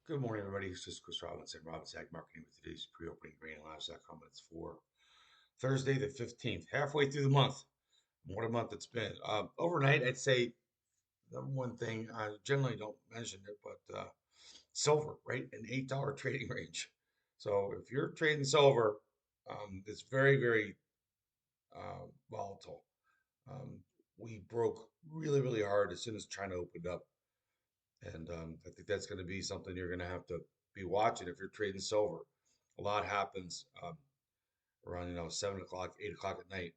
Good morning, everybody. It's just Chris Robinson, Robinson Ag Marketing with today's pre-opening grainalliance.com. It's for Thursday, the 15th, halfway through the month. What a month it's been. Overnight, I'd say the one thing I generally don't mention it, but silver, right? An $8 trading range. So if you're trading silver, it's very, very volatile. Um, we broke really, really hard as soon as China opened up. And I think that's going to be something you're going to have to be watching if you're trading silver. A lot happens around 7 o'clock, 8 o'clock at night.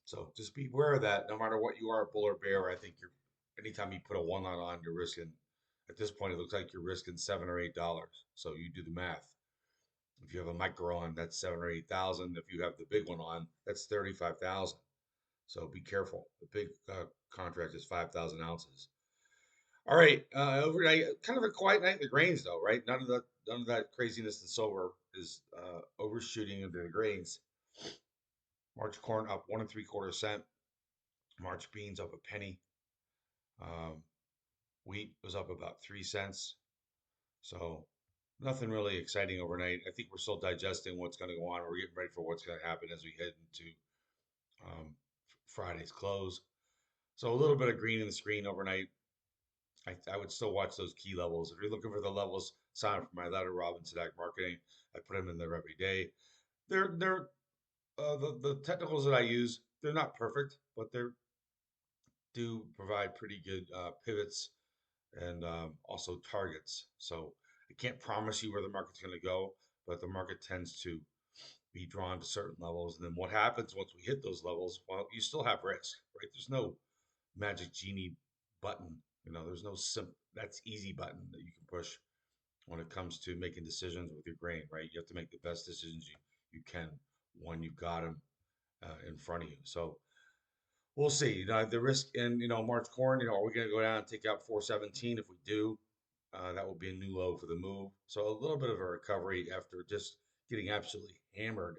So just be aware of that. No matter what you are, bull or bear, I think you're anytime you put a one on, you're risking. At this point, it looks like you're risking $7 or $8. So you do the math. If you have a micro on, that's 7 or 8 thousand. If you have the big one on, that's 35,000. So be careful. The big contract is 5,000 ounces. All right, overnight, kind of a quiet night in the grains, though, right? None of that craziness in silver is overshooting into the grains. March corn up 1 3/4 cent. March beans up a penny. Um, Wheat was up about 3 cents. So nothing really exciting overnight. I think we're still digesting what's going to go on. We're getting ready for what's going to happen as we head into um, Friday's close. So a little bit of green in the screen overnight. I would still watch those key levels. If you're looking for the levels, sign up for my letter, Robinson Ag Marketing. I put them in there every day. They're the technicals that I use. They're not perfect, but they do provide pretty good pivots and also targets. So I can't promise you where the market's going to go, but the market tends to be drawn to certain levels. And then what happens once we hit those levels? Well, you still have risk, right? There's no magic genie button. There's no that's easy button that you can push when it comes to making decisions with your grain, right? You have to make the best decisions you can when you've got them in front of you. So we'll see. The risk in March corn. Are we going to go down and take out 417? If we do, that will be a new low for the move. So a little bit of a recovery after just getting absolutely hammered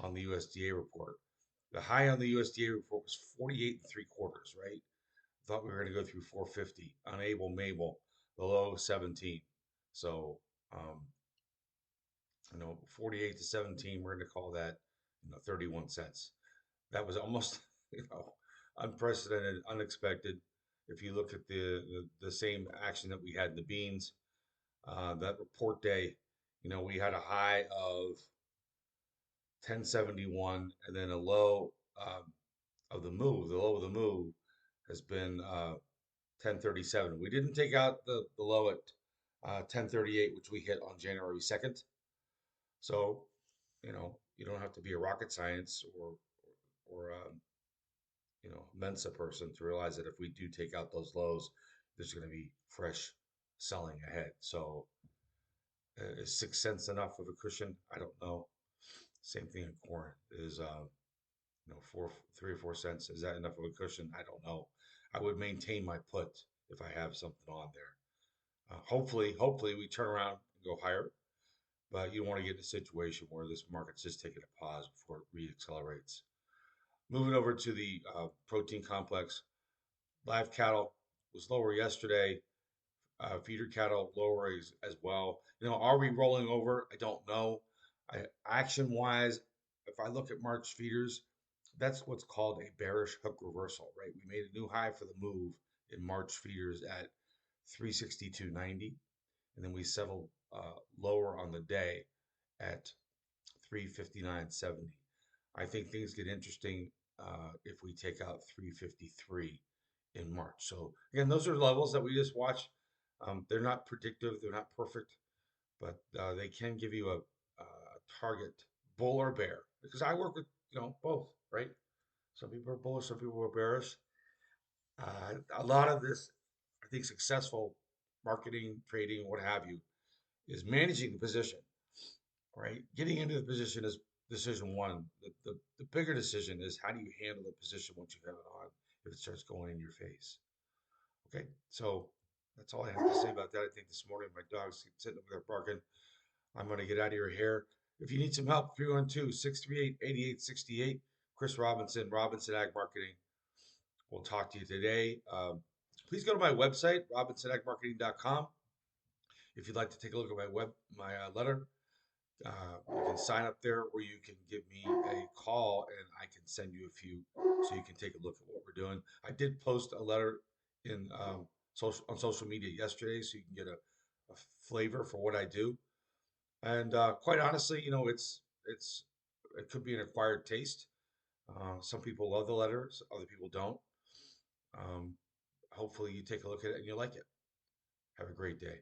on the USDA report. The high on the USDA report was 48 and 3/4, right? Thought we were going to go through 450. Unable, Mabel, the low 17. So, 48 to 17, we're going to call that, 31 cents. That was almost, you know, unprecedented, unexpected. If you look at the same action that we had in the beans, that report day, we had a high of 1071 and then a low of the move. The low of the move has been 1037. We didn't take out the low at 1038, which we hit on January 2nd. So, you don't have to be a rocket science or Mensa person to realize that if we do take out those lows, there's going to be fresh selling ahead. So, is 6 cents enough of a cushion? I don't know. Same thing in corn is, 3 or 4 cents. Is that enough of a cushion? I don't know. I would maintain my put if I have something on there. Hopefully we turn around and go higher, but you don't want to get in a situation where this market's just taking a pause before it re-accelerates. Moving over to the protein complex, live cattle was lower yesterday. Feeder cattle lower as well. Are we rolling over? I don't know. Action wise, if I look at March feeders, that's what's called a bearish hook reversal, right? We made a new high for the move in March feeders at 362.90, and then we settled lower on the day at 359.70. I think things get interesting if we take out 353 in March. So again, those are levels that we just watch. They're not predictive, they're not perfect, but they can give you a target, bull or bear. Because I work with both, right? Some people are bullish, some people are bearish. A lot of this, I think, successful marketing, trading, what have you, is managing the position, right? Getting into the position is decision one. The bigger decision is how do you handle the position once you have it on if it starts going in your face. Okay, so that's all I have to say about that. I think this morning my dog's sitting over there barking. I'm going to get out of your hair. If you need some help, 312-638-8868. Chris Robinson, Robinson Ag Marketing. We'll talk to you today. Please go to my website, robinsonagmarketing.com. If you'd like to take a look at my letter, you can sign up there, or you can give me a call and I can send you a few so you can take a look at what we're doing. I did post a letter in social media yesterday, so you can get a flavor for what I do. And quite honestly, it could be an acquired taste. Some people love the letters, other people don't. Um, Hopefully, you take a look at it and you like it. Have a great day.